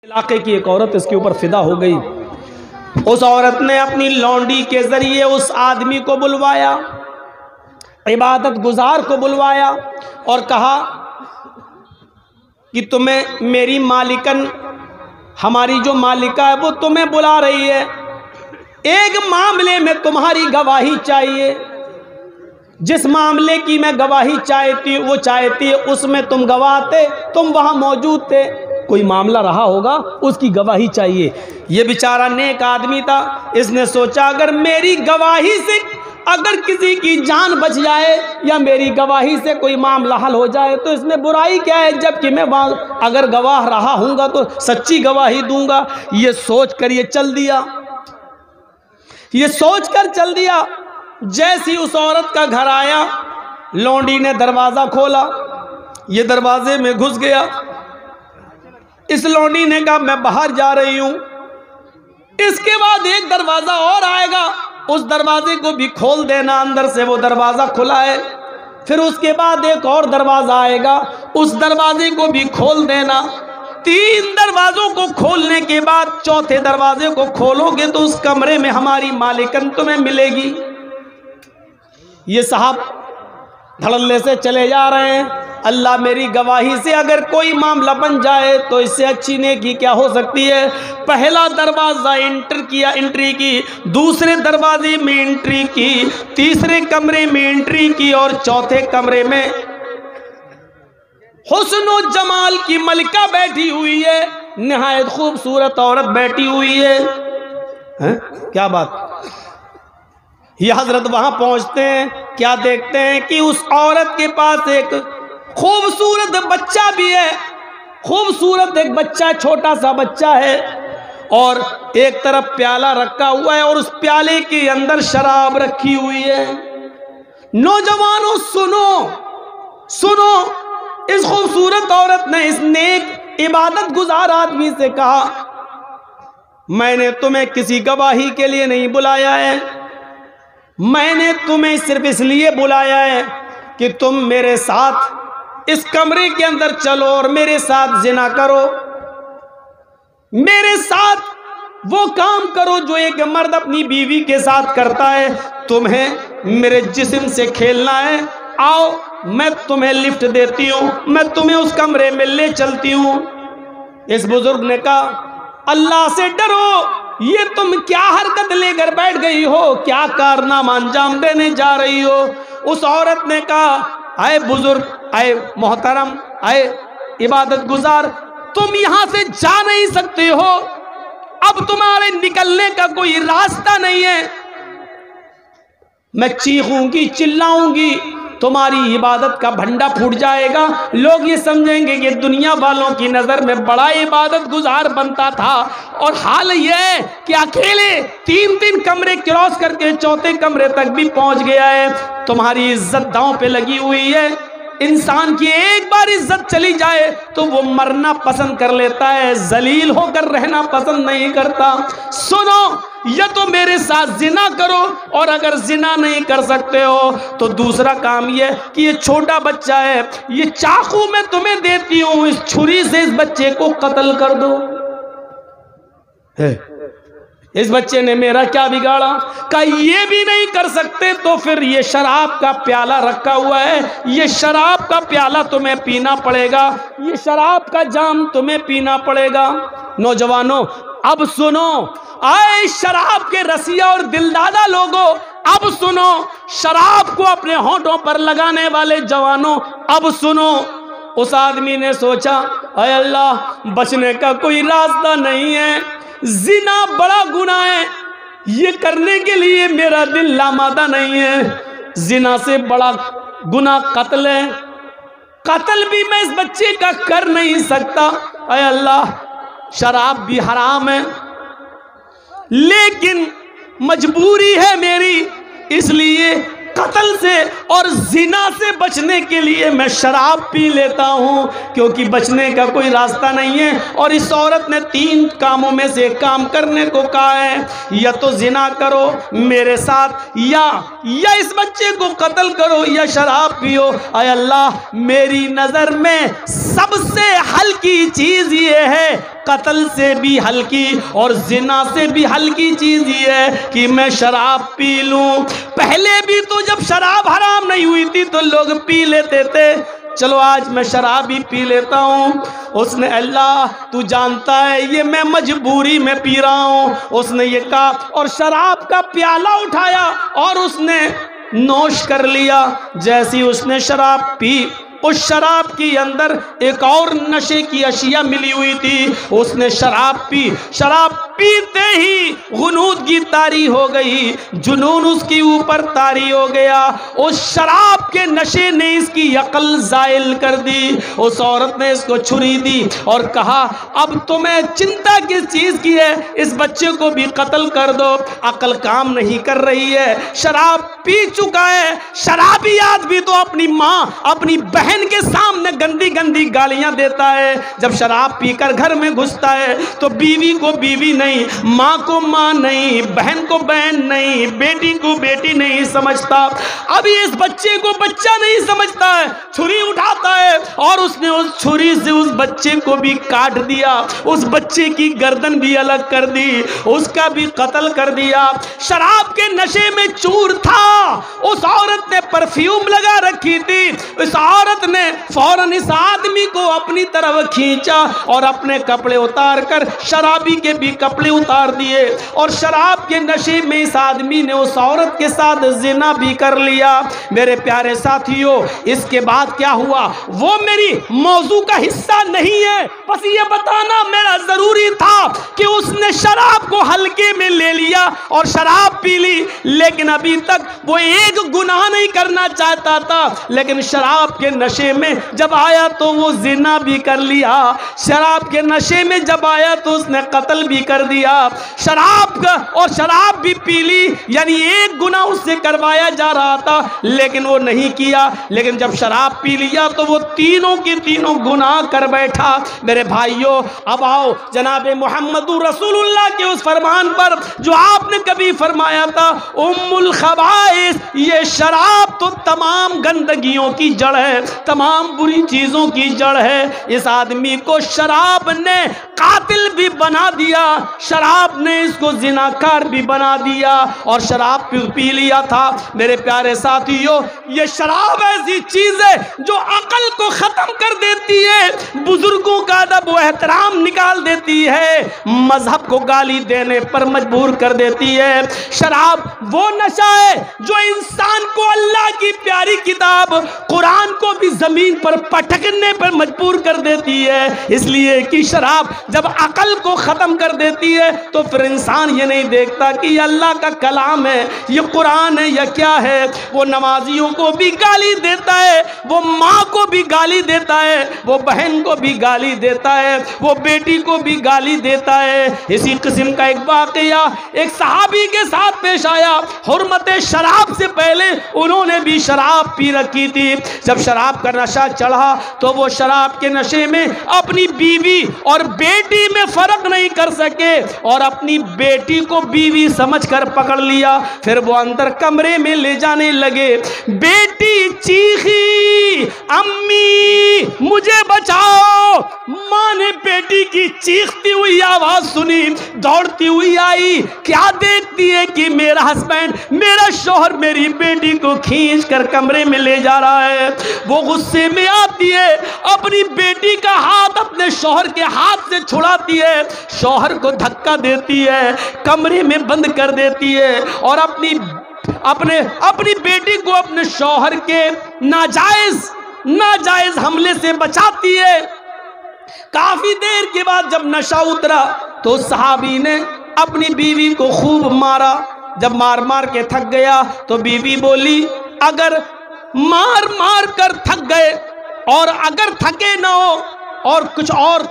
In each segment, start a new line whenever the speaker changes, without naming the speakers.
इलाके की एक औरत इसके ऊपर फिदा हो गई। उस औरत ने अपनी लौंडी के जरिए उस आदमी को बुलवाया, इबादत गुजार को बुलवाया और कहा कि तुम्हें मेरी मालिकन, हमारी जो मालिका है वो तुम्हें बुला रही है, एक मामले में तुम्हारी गवाही चाहिए। जिस मामले की मैं गवाही चाहती है उसमें तुम गवाह थे, तुम वहां मौजूद थे, कोई मामला रहा होगा उसकी गवाही चाहिए। ये बेचारा नेक आदमी था, इसने सोचा अगर मेरी गवाही से अगर किसी की जान बच जाए या मेरी गवाही से कोई मामला हल हो जाए तो इसमें बुराई क्या है, जबकि मैं वहाँ अगर गवाह रहा हूँगा तो सच्ची गवाही दूंगा। ये सोच कर ये चल दिया। जैसी उस औरत का घर आया, लौंडी ने दरवाज़ा खोला, ये दरवाजे में घुस गया। इस लौंडी ने कहा मैं बाहर जा रही हूँ। इसके बाद एक दरवाज़ा और आएगा, उस दरवाजे को भी खोल देना, अंदर से वो दरवाज़ा खुला है। फिर उसके बाद एक और दरवाज़ा आएगा, उस दरवाजे को भी खोल देना। 3 दरवाज़ों को खोलने के बाद चौथे दरवाजे को खोलोगे तो उस कमरे में हमारी मालिकन तुम्हें मिलेगी। ये साहब धड़ल्ले से चले जा रहे हैं। अल्लाह मेरी गवाही से अगर कोई मामला बन जाए तो इससे अच्छी नेकी क्या हो सकती है। पहला दरवाज़ा एंट्री की, दूसरे दरवाजे में एंट्री की, तीसरे कमरे में एंट्री की और चौथे कमरे में हुस्न व जमाल की मलिका बैठी हुई है, निहायत खूबसूरत औरत बैठी हुई है। क्या बात। ये हजरत वहां पहुंचते हैं, क्या देखते हैं कि उस औरत के पास एक खूबसूरत बच्चा भी है। खूबसूरत एक बच्चा, छोटा सा बच्चा है, और एक तरफ प्याला रखा हुआ है और उस प्याले के अंदर शराब रखी हुई है। नौजवानों सुनो, इस खूबसूरत औरत ने इस नेक इबादत गुजार आदमी से कहा मैंने तुम्हें किसी गवाही के लिए नहीं बुलाया है, मैंने तुम्हें सिर्फ इसलिए बुलाया है कि तुम मेरे साथ इस कमरे के अंदर चलो और मेरे साथ जिना करो, मेरे साथ वो काम करो जो एक मर्द अपनी बीवी के साथ करता है। तुम्हें मेरे जिस्म से खेलना है, आओ मैं तुम्हें लिफ्ट देती हूँ, मैं तुम्हें उस कमरे में ले चलती हूँ। इस बुजुर्ग ने कहा अल्लाह से डरो, ये तुम क्या हरकत लेकर बैठ गई हो, क्या कारनामा अंजाम देने जा रही हो। उस औरत ने कहा आए बुजुर्ग, आए मोहतरम, आए इबादत गुजार, तुम यहां से जा नहीं सकते हो, अब तुम्हारे निकलने का कोई रास्ता नहीं है। मैं चीखूंगी, चिल्लाऊंगी, तुम्हारी इबादत का भंडा फूट जाएगा। लोग ये समझेंगे कि दुनिया वालों की नज़र में बड़ा इबादत गुजार बनता था, और हाल ये है कि अकेले 3 कमरे क्रॉस करके चौथे कमरे तक भी पहुंच गया है। तुम्हारी इज्जत दांव पे लगी हुई है। इंसान की एक बार इज्जत चली जाए तो वो मरना पसंद कर लेता है, जलील होकर रहना पसंद नहीं करता। सुनो, या तो मेरे साथ जिना करो, और अगर जिना नहीं कर सकते हो तो दूसरा काम ये कि ये छोटा बच्चा है, ये चाकू मैं तुम्हें देती हूँ, इस छुरी से इस बच्चे को कत्ल कर दो। इस बच्चे ने मेरा क्या बिगाड़ा। का ये भी नहीं कर सकते तो फिर ये शराब का प्याला रखा हुआ है, ये शराब का प्याला तुम्हें पीना पड़ेगा, ये शराब का जाम तुम्हें पीना पड़ेगा। नौजवानों अब सुनो, आए शराब के रसिया और दिलदादा लोगों, अब सुनो, शराब को अपने होंठों पर लगाने वाले जवानों, अब सुनो। उस आदमी ने सोचा अय अल्लाह, बचने का कोई रास्ता नहीं है, जिना बड़ा गुनाह है, ये करने के लिए मेरा दिल लामादा नहीं है। जिना से बड़ा गुनाह कत्ल है, कत्ल भी मैं इस बच्चे का कर नहीं सकता। अय अल्लाह, शराब भी हराम है, लेकिन मजबूरी है मेरी, इसलिए कत्ल से और जिना से बचने के लिए मैं शराब पी लेता हूँ, क्योंकि बचने का कोई रास्ता नहीं है। और इस औरत ने 3 कामों में से एक काम करने को कहा है, या तो जिना करो मेरे साथ, या या इस बच्चे को कत्ल करो या शराब पियो। आय अल्लाह, मेरी नज़र में सबसे हल्की चीज़ ये है, कत्ल से भी हल्की और जिना से भी हल्की चीज़ ये है कि मैं शराब पी लूँ। पहले भी तो जब शराब हराम नहीं हुई थी तो लोग पी लेते थे, चलो आज मैं शराब ही पी लेता हूँ। उसने, अल्लाह तू जानता है ये मैं मजबूरी में पी रहा हूँ, उसने ये कहा और शराब का प्याला उठाया और उसने नोश कर लिया। जैसी उसने शराब पी, उस शराब के अंदर एक और नशे की अशिया मिली हुई थी। उसने शराब पी, शराब पीते ही गुनूदगी तारी हो गई, जुनून उसके ऊपर तारी हो गया। उस शराब के नशे ने इसकी अकल जायल कर दी। उस औरत ने इसको छुरी दी और कहा, अब तुम्हें चिंता किस चीज़ की है, इस बच्चे को भी कत्ल कर दो। अकल काम नहीं कर रही है, शराब पी चुका है। शराबी आदमी तो अपनी माँ, अपनी बहन के सामने गंदी गंदी गालियां देता है। जब शराब पीकर घर में घुसता है तो बीवी को बीवी नहीं, माँ को माँ नहीं, बहन को बहन नहीं, बेटी को बेटी नहीं समझता। अभी इस बच्चे को बच्चा नहीं समझता है, छुरी उठाता है और उसने उस छुरी से उस बच्चे को भी काट दिया, उस बच्चे की गर्दन भी अलग कर दी, उसका भी कत्ल कर दिया। शराब के नशे में चूर था। उस औरत ने परफ्यूम लगा रखी थी, उस औरत ने फौरन इस आदमी को अपनी तरफ खींचा और अपने कपड़े उतार कर शराबी के भी कपड़े उतार दिए और शराब के नशे में इस आदमी ने उस औरत के साथ जिना भी कर लिया। मेरे प्यारे साथियों, इसके बाद क्या हुआ वो मेरी मौजू का हिस्सा नहीं है, बस ये बताना मेरा जरूरी था कि उसने शराब को हल्के में ले लिया और शराब पी ली, लेकिन अभी तक वो एक गुनाह नहीं करना चाहता था, लेकिन शराब के नशे में जब आया तो वो जिना भी कर लिया। शराब के नशे में जब आया तो उसने कत्ल भी कर दिया। शराब का और शराब भी पी ली, यानी एक गुनाह उससे करवाया जा रहा था लेकिन वो नहीं किया। लेकिन जब शराब पी लिया तो वो तीनों के तीनों गुनाह कर बैठा। मेरे भाइयों, अब आओ जनाब मोहम्मदुर रसूलुल्लाह के उस फरमान पर जो आपने कभी फरमाया था, उम्मुल खबाइस, ये शराब तो तमाम गंदगियों की जड़ है, तमाम बुरी चीजों की जड़ है। इस आदमी को शराब ने कातिल भी बना दिया, शराब ने इसको जिनाकार भी बना दिया और शराब पी लिया था। मेरे प्यारे साथियों, ये शराब ऐसी चीज है जो अकल को खत्म कर देती है, बुजुर्गों का अदब व एहतराम निकाल देती है, मजहब को गाली देने पर मजबूर कर देती है। शराब वो नशा है जो इंसान को अल्लाह की प्यारी किताब कुरान को भी जमीन पर पटकने पर मजबूर कर देती है, इसलिए कि शराब जब अकल को खत्म कर देती है तो फिर इंसान ये नहीं देखता कि ये अल्लाह का कलाम है, ये कुरान है या क्या है। वो नमाजियों को भी गाली देता है, वो माँ को भी गाली देता है, वो बहन को भी गाली देता है, वो बेटी को भी गाली देता है। इसी किस्म का एक वाकया एक सहाबी के साथ पेश आया। हुर्मत शराब से पहले उन्होंने भी शराब पी रखी थी। जब शराब का नशा चढ़ा तो वो शराब के नशे में अपनी बीवी और बेटी में फर्क नहीं कर सके और अपनी बेटी को बीवी समझकर पकड़ लिया। फिर वो अंदर कमरे में ले जाने लगे। बेटी चीखी, अम्मी मुझे बचाओ। माँ ने बेटी की चीखती हुई आवाज सुनी, दौड़ती हुई आई। क्या देखती है कि मेरा हस्बैंड, मेरा शौहर मेरी बेटी को खींच कर कमरे में ले जा रहा है। वो गुस्से में आती है, अपनी बेटी का हाथ अपने शौहर के हाथ से छुड़ाती है, शौहर को धक्का देती है, कमरे में बंद कर देती है और अपनी बेटी को अपने शौहर के नाजायज हमले से बचाती है। काफी देर के बाद जब नशा उतरा तो सहाबी ने अपनी बीवी को खूब मारा। जब मार मार के थक गया तो बीवी बोली, अगर मार मार कर थक गए और अगर थके ना हो और कुछ और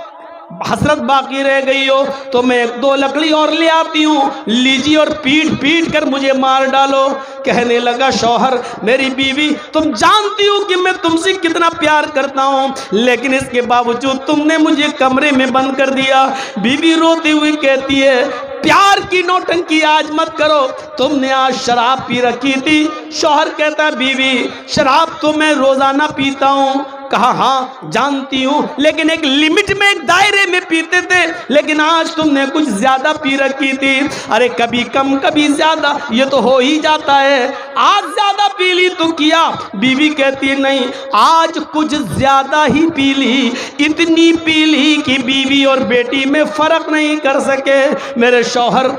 हसरत बाकी रह गई हो तो मैं एक दो लकड़ी और ले आती हूँ, लीजिए और पीट पीट कर मुझे मार डालो। कहने लगा शौहर, मेरी बीवी तुम जानती हो कि मैं तुमसे कितना प्यार करता हूँ, लेकिन इसके बावजूद तुमने मुझे कमरे में बंद कर दिया। बीवी रोती हुई कहती है, प्यार की नौटंकी आज मत करो, तुमने आज शराब पी रखी थी। शौहर कहता है बीवी शराब तो मैं रोजाना पीता हूँ। कहा हाँ जानती हूँ, लेकिन एक लिमिट में, एक दायरे में पीते थे, लेकिन आज तुमने कुछ ज्यादा पी रखी थी। अरे कभी कम कभी ज्यादा, ये तो हो ही जाता है। आज ज्यादा पी ली तो किया। बीवी कहती है नहीं, आज कुछ ज्यादा ही पी ली, इतनी पी ली कि बीवी और बेटी में फर्क नहीं कर सके। मेरे शौहर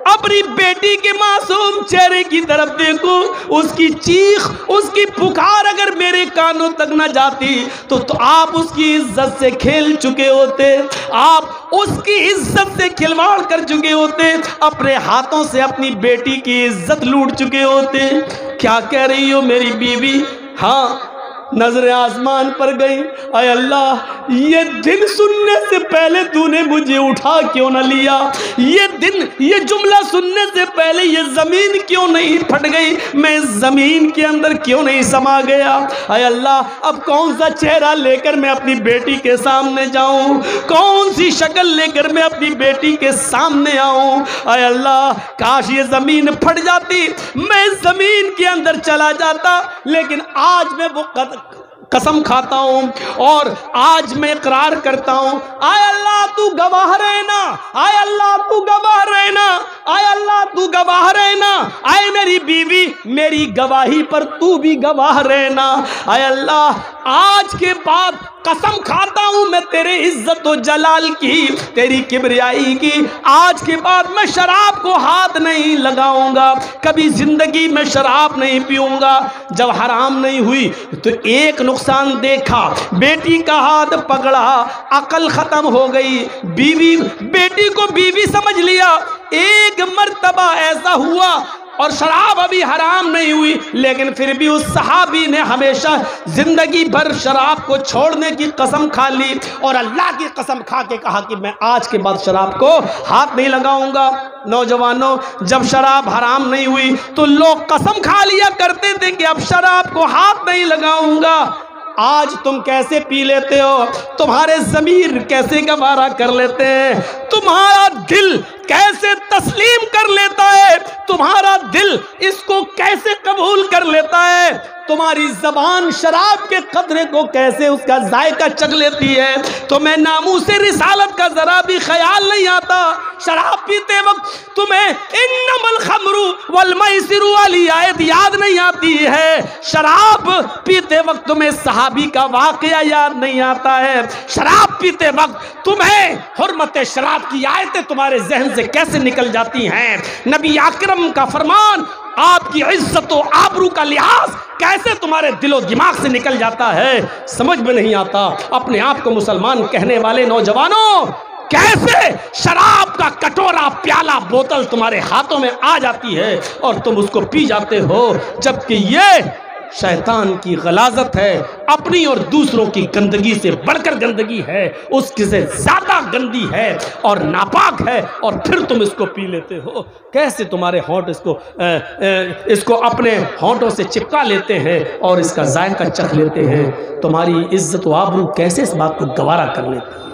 अपनी बेटी के मासूम चेहरे की तरफ देखो, उसकी चीख, उसकी पुकार अगर मेरे कानों तक न जाती तो आप उसकी इज्जत से खेल चुके होते, आप उसकी इज्जत से खिलवाड़ कर चुके होते, अपने हाथों से अपनी बेटी की इज्जत लूट चुके होते। क्या कह रही हो मेरी बीवी? हाँ, नजरें आसमान पर गई। अय अल्लाह, ये दिन सुनने से पहले तूने मुझे उठा क्यों न लिया? ये दिन, ये जुमला सुनने से पहले ये जमीन क्यों नहीं फट गई? मैं जमीन के अंदर क्यों नहीं समा गया? अय अल्लाह, अब कौन सा चेहरा लेकर मैं अपनी बेटी के सामने जाऊं? कौन सी शक्ल लेकर मैं अपनी बेटी के सामने आऊं? अय अल्लाह, काश ये जमीन फट जाती, मैं जमीन के अंदर चला जाता। लेकिन आज मैं वो कसम खाता हूं और आज मैं इकरार करता हूं, आय अल्लाह तू गवाह रहना, आय अल्लाह तू गवाह रहना, आय अल्लाह तू गवाह रहना, आय मेरी बीवी मेरी गवाही पर तू भी गवाह रहना। आय अल्लाह, आज के बाद कसम खाता हूं मैं तेरे इज्जत और जलाल की, तेरी किबरियाई की, आज के बाद मैं शराब को हाथ नहीं लगाऊंगा, कभी जिंदगी में शराब नहीं पीऊंगा। जब हराम नहीं हुई तो एक नुकसान देखा, बेटी का हाथ पकड़ा, अकल खत्म हो गई, बीवी, बेटी को बीवी समझ लिया। एक मर्तबा ऐसा हुआ और शराब अभी हराम नहीं हुई, लेकिन फिर भी उस सहाबी ने हमेशा जिंदगी भर शराब को छोड़ने की कसम खा ली और अल्लाह की कसम खा के कहा कि मैं आज के बाद शराब को हाथ नहीं लगाऊंगा। नौजवानों, जब शराब हराम नहीं हुई तो लोग कसम खा लिया करते थे कि अब शराब को हाथ नहीं लगाऊंगा। आज तुम कैसे पी लेते हो? तुम्हारे ज़मीर कैसे गवारा कर लेते हैं? तुम्हारा दिल कैसे तस्लीम कर लेता है? तुम्हारा दिल इसको कैसे कबूल कर लेता है? तुम्हारी ज़बान शराब के कतरे को कैसे उसका जायका चख लेती है? तुम्हें नामूसे रिसालत का ज़रा भी ख्याल नहीं आता। शराब पीते वक्त तुम्हें इन्नमल खमरू वल मैसिरु वाली आयत याद नहीं आती है। शराब पीते वक्त तुम्हें सहाबी का वाक़या याद नहीं आता है। शराब पीते वक्त तुम्हें हुर्मत शराब की आयतें तुम्हारे जहन से कैसे निकल जाती हैं। नबी अकरम का फरमान, आपकी इज्जत और आबरू का लिहाज कैसे तुम्हारे दिलो दिमाग से निकल जाता है, समझ में नहीं आता। अपने आप को मुसलमान कहने वाले नौजवानों, कैसे शराब का कटोरा, प्याला, बोतल तुम्हारे हाथों में आ जाती है और तुम उसको पी जाते हो, जबकि ये शैतान की गलाजत है, अपनी और दूसरों की गंदगी से बढ़कर गंदगी है, उसकी से ज्यादा गंदी है और नापाक है, और फिर तुम इसको पी लेते हो। कैसे तुम्हारे होंठ इसको अपने होंठों से चिपका लेते हैं और इसका जायका चख लेते हैं। तुम्हारी इज्जत व आबरू कैसे इस बात को गवारा कर लेते हैं।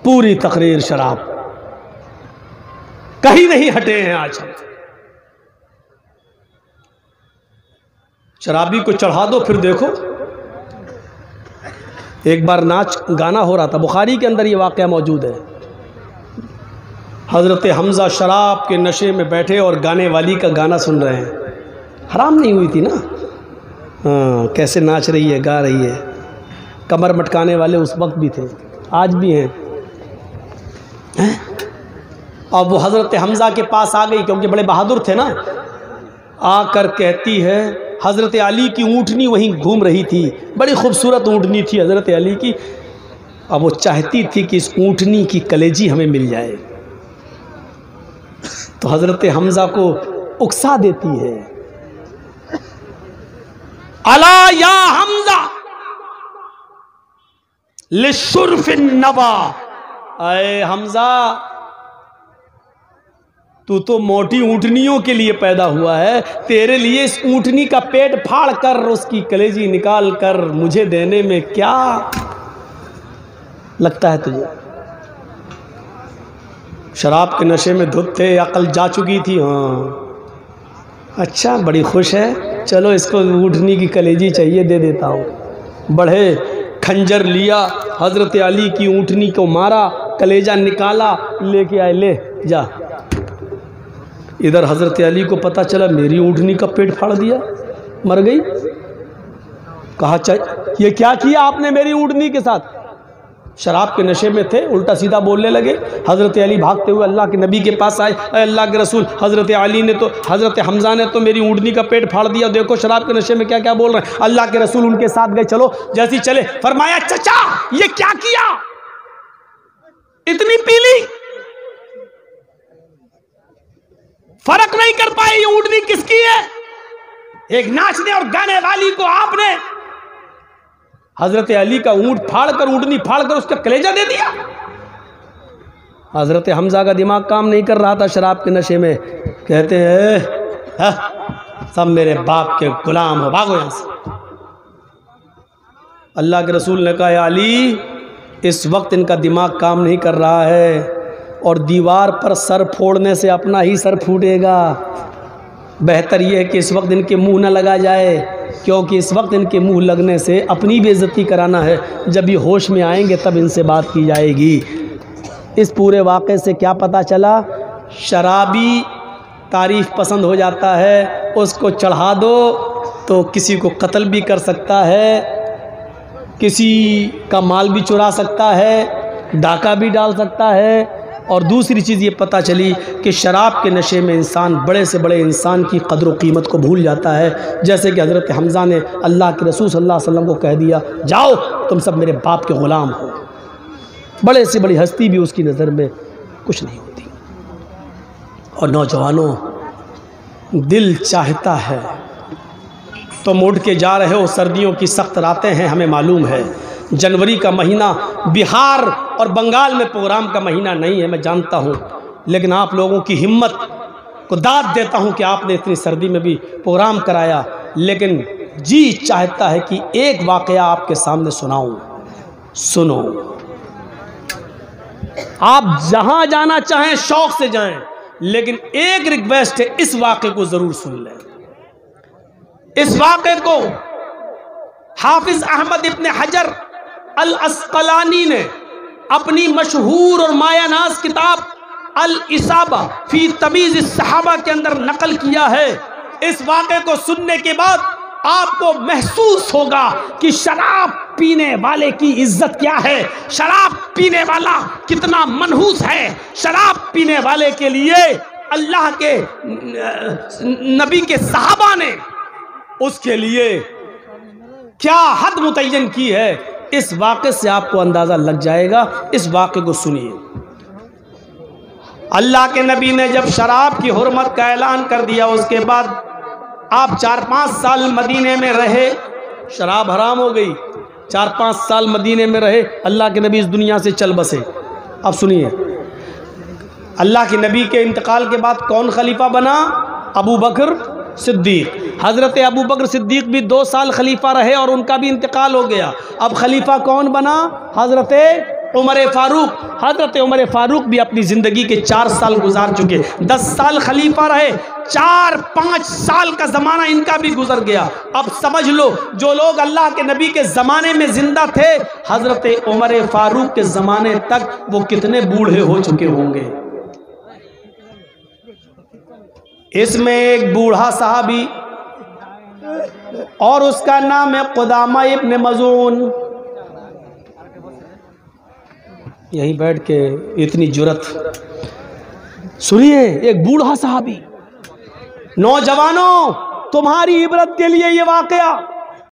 पूरी तकरीर शराब, कहीं नहीं हटे हैं आज हम। शराबी को चढ़ा दो, फिर देखो। एक बार नाच गाना हो रहा था, बुखारी के अंदर ये वाक़या मौजूद है। हज़रत हमज़ा शराब के नशे में बैठे और गाने वाली का गाना सुन रहे हैं। हराम नहीं हुई थी ना। हाँ, कैसे नाच रही है, गा रही है। कमर मटकाने वाले उस वक्त भी थे, आज भी हैं। अब वो हज़रत हमज़ा के पास आ गई, क्योंकि बड़े बहादुर थे ना। आकर कहती है, हज़रत अली की ऊँटनी वहीं घूम रही थी, बड़ी खूबसूरत ऊँटनी थी हज़रत अली की। अब वो चाहती थी कि इस ऊँटनी की कलेजी हमें मिल जाए, तो हज़रत हमज़ा को उकसा देती है, अला या हमज़ा लिशुर्फिन नवा, अरे हमज़ा तू तो मोटी ऊँटनियों के लिए पैदा हुआ है, तेरे लिए इस ऊँटनी का पेट फाड़ कर उसकी कलेजी निकाल कर मुझे देने में क्या लगता है तुझे? शराब के नशे में धुत थे, अकल जा चुकी थी। हाँ अच्छा, बड़ी खुश है, चलो इसको ऊँटनी की कलेजी चाहिए, दे देता हूँ। बढ़े, खंजर लिया, हज़रत अली की ऊँटनी को मारा, कलेजा निकाला, लेके आए, ले जा। इधर हज़रत अली को पता चला मेरी ऊँटनी का पेट फाड़ दिया, मर गई। कहा ये क्या किया आपने मेरी ऊँटनी के साथ? शराब के नशे में थे, उल्टा सीधा बोलने लगे। हज़रत अली भागते हुए अल्लाह के नबी के पास आए, अल्लाह के रसूल, हज़रत अली ने तो, हज़रत हमज़ा ने तो मेरी ऊँटनी का पेट फाड़ दिया, देखो शराब के नशे में क्या क्या बोल रहे हैं। अल्लाह के रसूल उनके साथ गए, चलो। जैसे ही चले, फरमाया चचा ये क्या किया, इतनी पीली, फर्क नहीं कर पाए ये ऊँटनी किसकी है। एक नाचने और गाने वाली को आपने हजरत अली का ऊँट फाड़कर, ऊँटनी फाड़कर उसका कलेजा दे दिया। हजरत हमजा का दिमाग काम नहीं कर रहा था शराब के नशे में। कहते हैं सब मेरे बाप के गुलाम हो, भागो यहां से। अल्लाह के रसूल ने कहा अली इस वक्त इनका दिमाग काम नहीं कर रहा है और दीवार पर सर फोड़ने से अपना ही सर फूटेगा। बेहतर यह है कि इस वक्त इनके मुंह न लगा जाए, क्योंकि इस वक्त इनके मुंह लगने से अपनी बेइज्जती कराना है। जब ये होश में आएंगे तब इनसे बात की जाएगी। इस पूरे वाक़े से क्या पता चला? शराबी तारीफ़ पसंद हो जाता है, उसको चढ़ा दो तो किसी को कत्ल भी कर सकता है, किसी का माल भी चुरा सकता है, डाका भी डाल सकता है। और दूसरी चीज़ ये पता चली कि शराब के नशे में इंसान बड़े से बड़े इंसान की कदर व कीमत को भूल जाता है। जैसे कि हज़रत हमज़ा ने अल्लाह के रसूल सल्लल्लाहु अलैहि वसल्लम को कह दिया, जाओ तुम सब मेरे बाप के ग़ुलाम हो। बड़े से बड़ी हस्ती भी उसकी नज़र में कुछ नहीं होती। और नौजवानों, दिल चाहता है तुम उठ के जा रहे हो, सर्दियों की सख्त रातें हैं, हमें मालूम है। जनवरी का महीना बिहार और बंगाल में प्रोग्राम का महीना नहीं है, मैं जानता हूँ, लेकिन आप लोगों की हिम्मत को दाद देता हूँ कि आपने इतनी सर्दी में भी प्रोग्राम कराया। लेकिन जी चाहता है कि एक वाक़या आपके सामने सुनाऊँ, सुनो। आप जहाँ जाना चाहें शौक़ से जाएं, लेकिन एक रिक्वेस्ट है, इस वाक़े को ज़रूर सुन लें। इस वाक़े को हाफिज़ अहमद इब्न हजर अल अस्क़लानी ने अपनी मशहूर और मायानाज़ किताब अल इसाबा फ़ी तमीज़ सहाबा के अंदर नकल किया है। इस वाक़े को सुनने के बाद आपको महसूस होगा कि शराब पीने वाले की इज्जत क्या है, शराब पीने वाला कितना मनहूस है, शराब पीने वाले के लिए अल्लाह के नबी के सहाबा ने उसके लिए क्या हद मुतय्यन की है। इस वाक़े से आपको अंदाज़ा लग जाएगा। इस वाक़े को सुनिए। अल्लाह के नबी ने जब शराब की हुर्मत का ऐलान कर दिया, उसके बाद आप 4-5 साल मदीने में रहे, शराब हराम हो गई। 4-5 साल मदीने में रहे, अल्लाह के नबी इस दुनिया से चल बसे। अब सुनिए, अल्लाह के नबी के इंतकाल के बाद कौन खलीफा बना? अबू बकर सिद्दीक। हज़रत अबू बकर सिद्दीक भी 2 साल खलीफा रहे और उनका भी इंतकाल हो गया। अब खलीफा कौन बना? हज़रत उमर फ़ारूक। हज़रत उमर फ़ारूक भी अपनी ज़िंदगी के 4 साल गुजार चुके, 10 साल खलीफा रहे, 4-5 साल का ज़माना इनका भी गुजर गया। अब समझ लो, जो लोग अल्लाह के नबी के ज़माने में ज़िंदा थे, हज़रत उमर फ़ारूक के ज़माने तक वो कितने बूढ़े हो चुके होंगे। इसमें एक बूढ़ा साहबी और उसका नाम है कुदामा इब्न मज़ून। यहीं बैठ के इतनी जुरत, सुनिए, एक बूढ़ा साहबी। नौजवानों, तुम्हारी इबरत के लिए ये वाकया